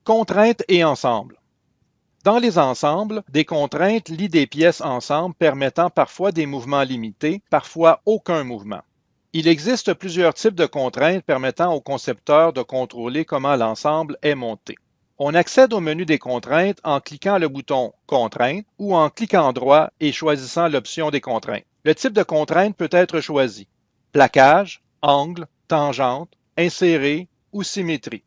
Contraintes et ensembles. Dans les ensembles, des contraintes lient des pièces ensemble permettant parfois des mouvements limités, parfois aucun mouvement. Il existe plusieurs types de contraintes permettant au concepteur de contrôler comment l'ensemble est monté. On accède au menu des contraintes en cliquant le bouton Contraintes ou en cliquant droit et choisissant l'option des contraintes. Le type de contrainte peut être choisi: plaquage, angle, tangente, inséré ou symétrie.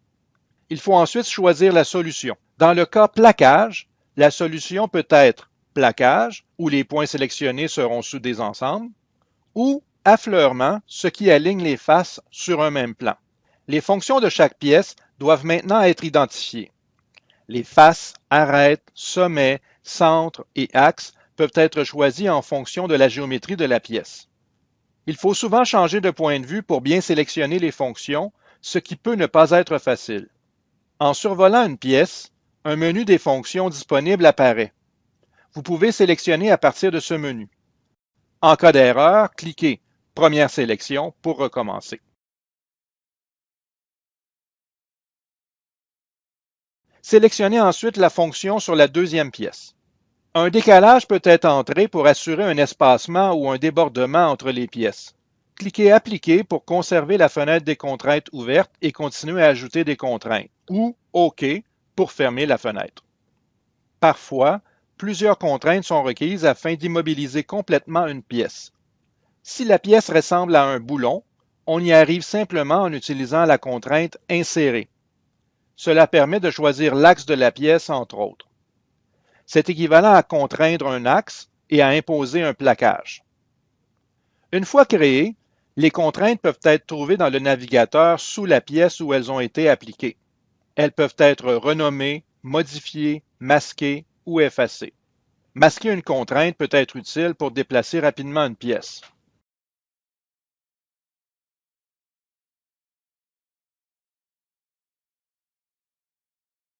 Il faut ensuite choisir la solution. Dans le cas plaquage, la solution peut être plaquage, où les points sélectionnés seront sous des ensembles, ou affleurement, ce qui aligne les faces sur un même plan. Les fonctions de chaque pièce doivent maintenant être identifiées. Les faces, arêtes, sommets, centre et axe peuvent être choisis en fonction de la géométrie de la pièce. Il faut souvent changer de point de vue pour bien sélectionner les fonctions, ce qui peut ne pas être facile. En survolant une pièce, un menu des fonctions disponibles apparaît. Vous pouvez sélectionner à partir de ce menu. En cas d'erreur, cliquez Première sélection pour recommencer. Sélectionnez ensuite la fonction sur la deuxième pièce. Un décalage peut être entré pour assurer un espacement ou un débordement entre les pièces. Cliquez Appliquer pour conserver la fenêtre des contraintes ouverte et continuer à ajouter des contraintes, ou OK pour fermer la fenêtre. Parfois, plusieurs contraintes sont requises afin d'immobiliser complètement une pièce. Si la pièce ressemble à un boulon, on y arrive simplement en utilisant la contrainte Insérer. Cela permet de choisir l'axe de la pièce, entre autres. C'est équivalent à contraindre un axe et à imposer un plaquage. Une fois créées, les contraintes peuvent être trouvées dans le navigateur sous la pièce où elles ont été appliquées. Elles peuvent être renommées, modifiées, masquées ou effacées. Masquer une contrainte peut être utile pour déplacer rapidement une pièce.